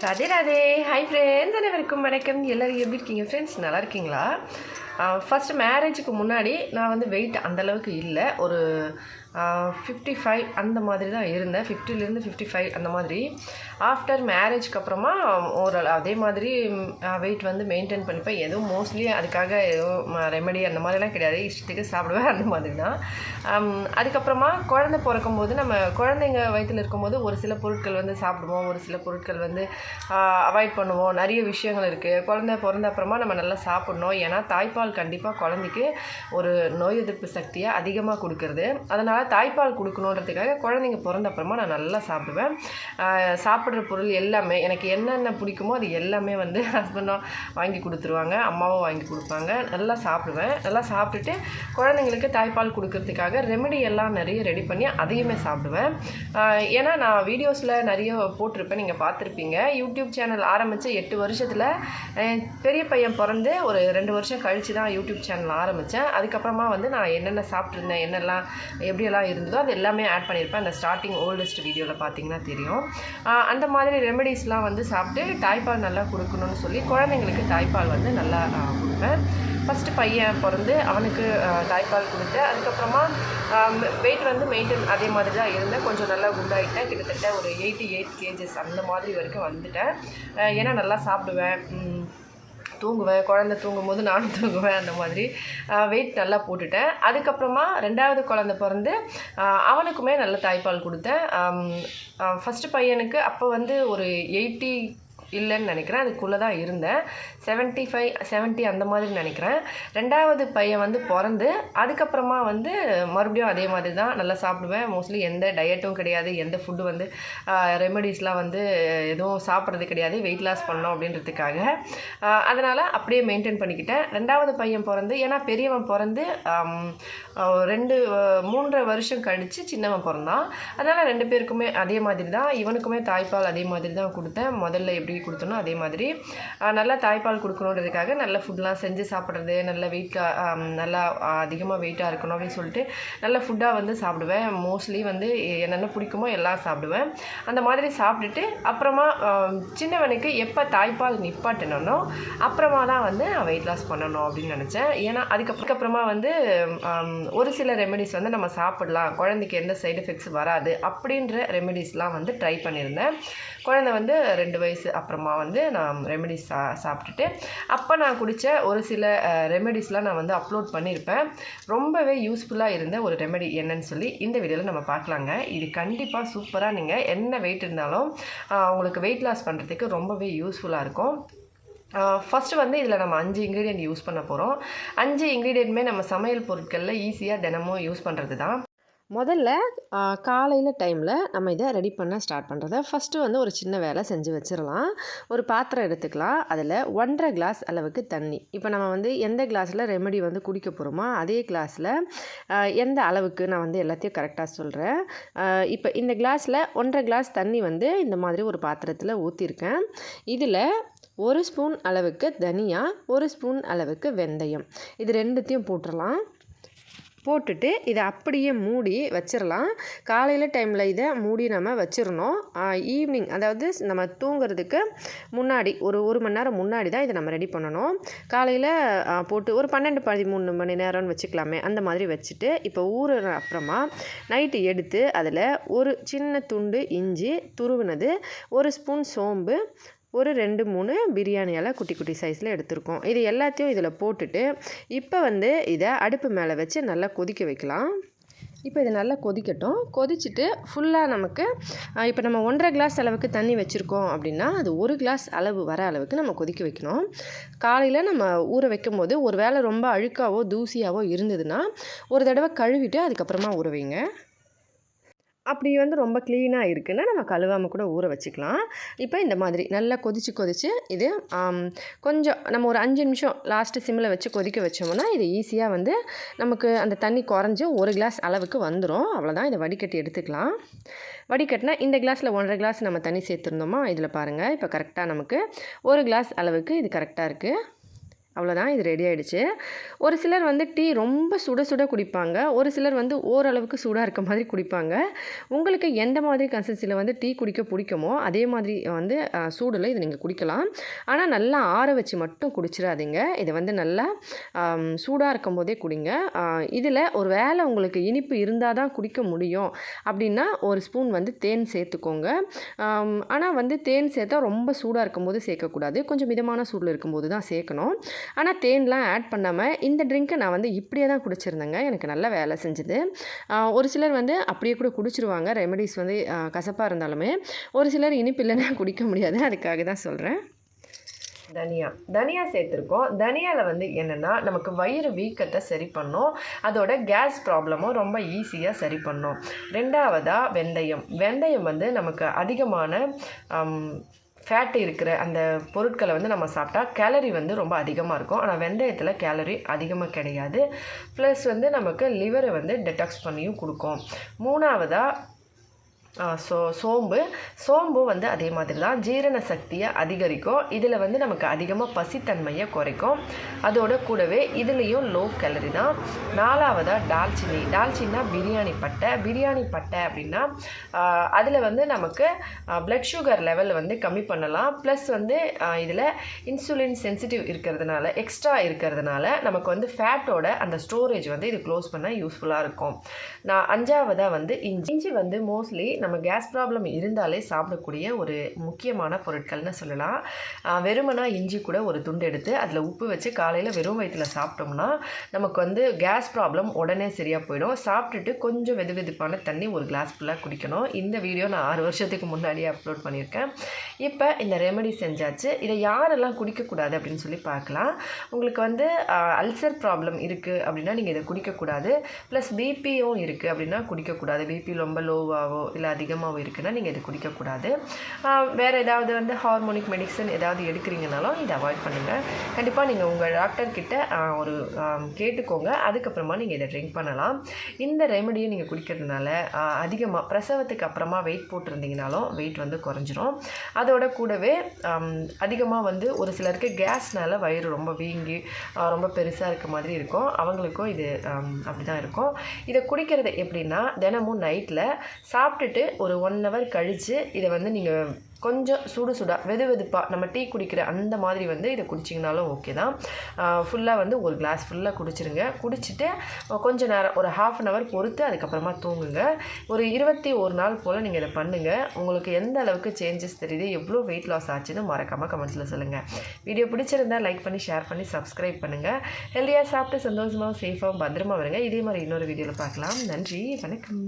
Radhe Radhe. Hi friends, அனைவருக்கும் வணக்கம். எல்லோரும் எப்படி இருக்கீங்க ஃப்ரெண்ட்ஸ்? நல்லா இருக்கீங்களா? ஃபஸ்ட்டு மேரேஜுக்கு முன்னாடி நான் வந்து வெயிட் அந்தளவுக்கு இல்லை, ஒரு 55 அந்த மாதிரி தான் இருந்தேன். 50லேருந்து 55 அந்த மாதிரி. ஆஃப்டர் மேரேஜ்க்கு அப்புறமா ஒரு அதே மாதிரி வெயிட் வந்து மெயின்டைன் பண்ணிப்பேன். எதுவும் மோஸ்ட்லி அதுக்காக எதுவும் ரெமெடி அந்த மாதிரிலாம் கிடையாது, இஷ்டத்துக்கு சாப்பிடுவேன் அந்த மாதிரி தான். அதுக்கப்புறமா குழந்தை பிறக்கும்போது நம்ம குழந்தைங்க வயிற்றில் இருக்கும்போது ஒரு சில பொருட்கள் வந்து சாப்பிடுவோம், ஒரு சில பொருட்கள் வந்து அவாய்ட் பண்ணுவோம். நிறைய விஷயங்கள் இருக்குது. குழந்தை பிறந்த அப்புறமா நம்ம நல்லா சாப்பிட்ணும். ஏன்னா தாய்ப்பால் கண்டிப்பாக குழந்தைக்கு ஒரு நோய் எதிர்ப்பு சக்தியை அதிகமாக கொடுக்குறது. அதனால் தாய்ப்பால் கொடுக்கணுன்றதுக்காக குழந்தைங்க பிறந்த அப்புறமா நான் நல்லா சாப்பிடுவேன். சாப்பிட்ற பொருள் எல்லாமே எனக்கு என்னென்ன பிடிக்குமோ அது எல்லாமே வந்து ஹஸ்பண்டும் வாங்கி கொடுத்துருவாங்க, அம்மாவும் வாங்கி கொடுப்பாங்க. நல்லா சாப்பிடுவேன். நல்லா சாப்பிட்டுட்டு குழந்தைங்களுக்கு தாய்ப்பால் கொடுக்கறதுக்காக ரெமெடி எல்லாம் நிறைய ரெடி பண்ணி அதையுமே சாப்பிடுவேன். ஏன்னா நான் வீடியோஸில் நிறைய போட்டிருப்பேன், நீங்கள் பார்த்துருப்பீங்க. யூடியூப் சேனல் ஆரம்பித்து 8 வருஷத்தில் பெரிய பையன் பிறந்து ஒரு 2 வருஷம் கழித்து தான் யூடியூப் சேனல் ஆரம்பித்தேன். அதுக்கப்புறமா வந்து நான் என்னென்ன சாப்பிட்ருந்தேன், என்னெல்லாம் எப்படியெல்லாம் இருந்ததோ அது எல்லாமே ஆட் பண்ணியிருப்பேன். அந்த ஸ்டார்டிங் ஓல்டஸ்ட் வீடியோவில் பார்த்தீங்கன்னா தெரியும். அந்த மாதிரி ரெமெடிஸ்லாம் வந்து சாப்பிட்டு தாய்ப்பால் நல்லா கொடுக்கணும்னு சொல்லி குழந்தைங்களுக்கு தாய்ப்பால் வந்து நல்லா கொடுப்பேன். ஃபஸ்ட்டு பையன் பிறந்து அவனுக்கு தாய்ப்பால் கொடுத்தேன். அதுக்கப்புறமா வெயிட் வந்து மெயின்டைன் அதே மாதிரி தான் இருந்தேன். கொஞ்சம் நல்லா குண்டாகிட்டேன். கிட்டத்தட்ட ஒரு 88 kgs அந்த மாதிரி வரைக்கும் வந்துட்டேன். ஏன்னா நல்லா சாப்பிடுவேன், தூங்குவேன். குழந்தை தூங்கும்போது நானும் தூங்குவேன். அந்த மாதிரி வெயிட் நல்லா போட்டுட்டேன். அதுக்கப்புறமா 2வது குழந்தை பிறந்து அவனுக்குமே நல்ல தாய்ப்பால் கொடுத்தேன். ஃபஸ்ட்டு பையனுக்கு அப்போ வந்து ஒரு 80 இல்லைன்னு நினைக்கிறேன், அதுக்குள்ளே தான் இருந்தேன். 75 70 அந்த மாதிரி நினைக்கிறேன். 2வது பையன் வந்து பிறந்து அதுக்கப்புறமா வந்து மறுபடியும் அதே மாதிரி தான் நல்லா சாப்பிடுவேன். மோஸ்ட்லி எந்த டயட்டும் கிடையாது, எந்த ஃபுட்டு வந்து ரெமெடிஸ்லாம் வந்து எதுவும் சாப்பிட்றது கிடையாது, வெயிட் லாஸ் பண்ணோம் அப்படின்றதுக்காக. அதனால் அப்படியே மெயின்டைன் பண்ணிக்கிட்டேன். 2வது பையன் பிறந்து, ஏன்னா பெரியவன் பிறந்து 3.5 வருஷம் கழித்து சின்னவன் பிறந்தான். அதனால் 2 பேருக்குமே அதே மாதிரி தான். இவனுக்குமே தாய்ப்பால் அதே மாதிரி தான் கொடுத்தேன். முதல்ல எப்படி கொடுத்தனோ அதே மாதிரி நல்லா தாய்ப்பால் கொடுக்கணுன்றதுக்காக நல்ல ஃபுட்லாம் செஞ்சு சாப்பிட்றது, நல்ல வெயிட்டாக நல்லா அதிகமாக வெயிட்டாக இருக்கணும் அப்படின்னு சொல்லிட்டு நல்ல ஃபுட்டாக வந்து சாப்பிடுவேன். மோஸ்ட்லி வந்து என்னென்ன பிடிக்குமோ எல்லாம் சாப்பிடுவேன். அந்த மாதிரி சாப்பிட்டுட்டு அப்புறமா சின்னவனுக்கு எப்போ தாய்ப்பால் நிப்பாட்டணும் அப்புறமா தான் வந்து நான் வெயிட் லாஸ் பண்ணணும் அப்படின்னு நினச்சேன். ஏன்னா அதுக்கப்புறமா வந்து ஒரு சில ரெமெடிஸ் வந்து நம்ம சாப்பிடலாம், குழந்தைக்கு எந்த சைடு எஃபெக்ட்ஸ் வராது அப்படின்ற ரெமெடிஸ்லாம் வந்து ட்ரை பண்ணியிருந்தேன். குழந்தை வந்து 2 வயசு அப்புறமா வந்து நான் ரெமெடிஸ் சாப்பிட்டுட்டு அப்போ நான் குடித்த ஒரு சில ரெமெடிஸ்லாம் நான் வந்து அப்லோட் பண்ணியிருப்பேன். ரொம்பவே யூஸ்ஃபுல்லாக இருந்த ஒரு ரெமெடி என்னன்னு சொல்லி இந்த வீடியோவில் நம்ம பார்க்கலாங்க. இது கண்டிப்பாக சூப்பராக நீங்கள் என்ன வெயிட் இருந்தாலும் உங்களுக்கு வெயிட் லாஸ் பண்ணுறதுக்கு ரொம்பவே யூஸ்ஃபுல்லாக இருக்கும். ஃபஸ்ட்டு வந்து இதில் நம்ம 5 இன்க்ரீடியன்ட் யூஸ் பண்ண போகிறோம். 5 இன்க்ரீடியன்ட்டுமே நம்ம சமையல் பொருட்களில் ஈஸியாக தினமும் யூஸ் பண்ணுறது தான். முதல்ல காலையில் டைமில் நம்ம இதை ரெடி பண்ண ஸ்டார்ட் பண்ணுறத ஃபஸ்ட்டு வந்து ஒரு சின்ன வேலை செஞ்சு வச்சிடலாம். ஒரு பாத்திரம் எடுத்துக்கலாம். அதில் 1.5 கிளாஸ் அளவுக்கு தண்ணி. இப்போ நம்ம வந்து எந்த கிளாஸில் ரெமெடி வந்து குடிக்க போகிறோமோ அதே கிளாஸில் எந்த அளவுக்கு நான் வந்து எல்லாத்தையும் கரெக்டாக சொல்கிறேன். இப்போ இந்த கிளாஸில் 1.5 கிளாஸ் தண்ணி வந்து இந்த மாதிரி ஒரு பாத்திரத்தில் ஊற்றிருக்கேன். இதில் 1 ஸ்பூன் அளவுக்கு தனியா, 1 ஸ்பூன் அளவுக்கு வெந்தயம், இது 2த்தையும் போட்டுடலாம். போட்டுட்டு இதை அப்படியே மூடி வச்சிடலாம். காலையில் டைமில் இதை மூடி நம்ம வச்சிடணும். ஈவினிங், அதாவது நம்ம தூங்குறதுக்கு முன்னாடி ஒரு மணி நேரம் முன்னாடி தான் இதை நம்ம ரெடி பண்ணணும். காலையில் போட்டு ஒரு 12-13 மணி நேரம்னு வச்சுக்கலாமே, அந்த மாதிரி வச்சுட்டு இப்போ ஊறுற அப்புறமா நைட்டு எடுத்து அதில் ஒரு சின்ன துண்டு இஞ்சி துருவினது, 1 ஸ்பூன் சோம்பு, ஒரு 2-3 பிரியாணி இலை குட்டி குட்டி சைஸில் எடுத்துருக்கோம். இது எல்லாத்தையும் இதில் போட்டுட்டு இப்போ வந்து இதை அடுப்பு மேலே வச்சு நல்லா கொதிக்க வைக்கலாம். இப்போ இது நல்லா கொதிக்கட்டும். கொதிச்சுட்டு ஃபுல்லாக நமக்கு இப்போ நம்ம 1.5 கிளாஸ் அளவுக்கு தண்ணி வச்சுருக்கோம் அப்படின்னா அது 1 கிளாஸ் அளவு வர அளவுக்கு நம்ம கொதிக்க வைக்கணும். காலையில் நம்ம ஊற வைக்கும் போது ஒரு வேளை ரொம்ப அழுக்காவோ தூசியாவோ இருந்ததுன்னா ஒரு தடவை கழுவிட்டு அதுக்கப்புறமா ஊற வைங்க. அப்படி வந்து ரொம்ப க்ளீனாக இருக்குன்னா நம்ம கழுவாமல் கூட ஊற வச்சுக்கலாம். இப்போ இந்த மாதிரி நல்லா கொதித்து இது கொஞ்சம் நம்ம ஒரு 5 நிமிஷம் லாஸ்ட்டு சிம்மில் வச்சு கொதிக்க வச்சோம்னா இது ஈஸியாக வந்து நமக்கு அந்த தண்ணி குறைஞ்சி 1 கிளாஸ் அளவுக்கு வந்துடும். அவ்வளோதான். இதை வடிகட்டி எடுத்துக்கலாம். வடிகட்டினா இந்த கிளாஸில் 1.5 கிளாஸ் நம்ம தண்ணி சேர்த்துருந்தோமா, இதில் பாருங்கள் இப்போ கரெக்டாக நமக்கு 1 கிளாஸ் அளவுக்கு இது கரெக்டாக இருக்குது. அவ்வளோதான், இது ரெடி ஆகிடுச்சு. ஒரு சிலர் வந்து டீ ரொம்ப சுட சுட குடிப்பாங்க, ஒரு சிலர் வந்து ஓரளவுக்கு சூடாக இருக்க மாதிரி குடிப்பாங்க. உங்களுக்கு எந்த மாதிரி கன்சிஸ்டன்சியில் வந்து டீ குடிக்க பிடிக்குமோ அதே மாதிரி வந்து சூடில் இது நீங்கள் குடிக்கலாம். ஆனால் நல்லா ஆற வச்சு மட்டும் குடிச்சிடாதீங்க. இது வந்து நல்லா சூடாக இருக்கும் போதே குடிங்க. இதில் ஒரு வேளை உங்களுக்கு இனிப்பு இருந்தால் தான் குடிக்க முடியும் அப்படின்னா ஒரு ஸ்பூன் வந்து தேன் சேர்த்துக்கோங்க. ஆனால் வந்து தேன் சேர்த்தா ரொம்ப சூடாக இருக்கும்போது சேர்க்கக்கூடாது, கொஞ்சம் மிதமான சூடில் இருக்கும்போது தான் சேர்க்கணும். ஆனால் தேன்லாம் ஆட் பண்ணாமல் இந்த ட்ரிங்க்கை நான் வந்து இப்படியே தான் குடிச்சிருந்தேங்க. எனக்கு நல்ல வேலை செஞ்சுது. ஒரு சிலர் வந்து அப்படியே கூட குடிச்சிருவாங்க, ரெமெடிஸ் வந்து கசப்பாக இருந்தாலுமே. ஒரு சிலர் இனிப்பு இல்லைன்னா குடிக்க முடியாது, அதுக்காக தான் சொல்கிறேன். தனியா சேர்த்துருக்கோம். தனியாவில் வந்து என்னென்னா நமக்கு வயிறு வீக்கத்தை சரி பண்ணும், அதோட கேஸ் ப்ராப்ளமும் ரொம்ப ஈஸியாக சரி பண்ணும். ரெண்டாவதாக வெந்தயம் வந்து நமக்கு அதிகமான ஃபேட் இருக்கிற அந்த பொருட்களை வந்து நம்ம சாப்பிட்டா கேலரி வந்து ரொம்ப அதிகமாக இருக்கும். ஆனால் வெந்தயத்தில் கேலரி அதிகமாக கிடையாது. ப்ளஸ் வந்து நமக்கு லிவரை வந்து டெடாக்ஸ் பண்ணியும் கொடுக்கும். மூணாவதாக சோம்பு வந்து அதே மாதிரி தான் ஜீரண சக்தியை அதிகரிக்கும். இதில் வந்து நமக்கு அதிகமாக பசித்தன்மையை குறைக்கும். அதோட கூடவே இதுலேயும் லோ கேலரி தான். நாலாவதாக டால்ச்சின்னா பிரியாணி பட்டை அப்படின்னா அதில் வந்து நமக்கு பிளட் சுகர் லெவல் வந்து கம்மி பண்ணலாம். ப்ளஸ் வந்து இதில் இன்சுலின் சென்சிட்டிவ் எக்ஸ்ட்ரா இருக்கிறதுனால நமக்கு வந்து ஃபேட்டோட அந்த ஸ்டோரேஜ் வந்து இது க்ளோஸ் பண்ண யூஸ்ஃபுல்லாக இருக்கும். அஞ்சாவதாக வந்து இஞ்சி வந்து மோஸ்ட்லி நம்ம கேஸ் ப்ராப்ளம் இருந்தாலே சாப்பிடக்கூடிய ஒரு முக்கியமான பொருட்கள்னு சொல்லலாம். வெறுமனா இஞ்சி கூட ஒரு துண்டு எடுத்து அதில் உப்பு வச்சு காலையில் வெறும் வயிற்றில் சாப்பிட்டோம்னா நமக்கு வந்து கேஸ் ப்ராப்ளம் உடனே சரியாக போயிடும். சாப்பிட்டுட்டு கொஞ்சம் வெதுவெதுப்பான தண்ணி ஒரு கிளாஸ் ஃபுல்லாக குடிக்கணும். இந்த வீடியோ நான் 6 வருஷத்துக்கு முன்னாடியே அப்லோட் பண்ணியிருக்கேன். இப்போ இந்த ரெமெடி செஞ்சாச்சு. இதை யாரெல்லாம் குடிக்கக்கூடாது அப்படின்னு சொல்லி பார்க்கலாம். உங்களுக்கு வந்து அல்சர் ப்ராப்ளம் இருக்குது அப்படின்னா நீங்கள் இதை குடிக்கக்கூடாது. ப்ளஸ் பிபியும் இருக்குது அப்படின்னா குடிக்கக்கூடாது. பிபி ரொம்ப லோவாகவோ இல்லை அதிகமாகவும் இருக்குன்னா நீங்கள் இது குடிக்கக்கூடாது. வேறு ஏதாவது வந்து ஹார்மோனிக் மெடிசன் ஏதாவது எடுக்கிறீங்கனாலும் இதை அவாய்ட் பண்ணுங்கள். கண்டிப்பாக நீங்கள் உங்கள் டாக்டர்கிட்ட ஒரு கேட்டுக்கோங்க. அதுக்கப்புறமா நீங்கள் இதை ட்ரிங்க் பண்ணலாம். இந்த ரெமெடியை நீங்கள் குடிக்கிறதுனால அதிகமாக பிரசவத்துக்கு அப்புறமா வெயிட் போட்டிருந்தீங்கனாலும் வெயிட் வந்து குறைஞ்சிரும். அதோட கூடவே அதிகமாக வந்து ஒரு சிலருக்கு கேஸ்னால் வயிறு ரொம்ப வீங்கி ரொம்ப பெருசாக இருக்க மாதிரி இருக்கும். அவங்களுக்கும் இது அப்படி தான் இருக்கும். இதை குடிக்கிறது எப்படின்னா தினமும் நைட்டில் சாப்பிட்டுட்டு ஒரு 1 hour கழித்து இதை வந்து நீங்கள் கொஞ்சம் வெதுவெதுப்பாக நம்ம டீ குடிக்கிற அந்த மாதிரி வந்து இதை குடிச்சிங்கனாலும் ஓகே தான். ஃபுல்லாக வந்து ஒரு கிளாஸ் ஃபுல்லாக குடிச்சிருங்க. குடிச்சிட்டு கொஞ்சம் நேரம் ஒரு 1/2 hour பொறுத்து அதுக்கப்புறமா தூங்குங்க. ஒரு 21 நாள் போல் நீங்கள் இதை பண்ணுங்கள். உங்களுக்கு எந்த அளவுக்கு சேஞ்சஸ் தெரியுது, எவ்வளோ வெயிட் லாஸ் ஆச்சுன்னு மறக்காமல் கமெண்ட்ஸில் சொல்லுங்கள். வீடியோ பிடிச்சிருந்தால் லைக் பண்ணி ஷேர் பண்ணி சப்ஸ்கிரைப் பண்ணுங்கள். ஹெல்த்தியாக சாப்பிட்டு சந்தோஷமாகவும் சேஃபாகவும் பத்திரமா வருங்க. இதே மாதிரி இன்னொரு வீடியோவில் பார்க்கலாம். நன்றி, வணக்கம்.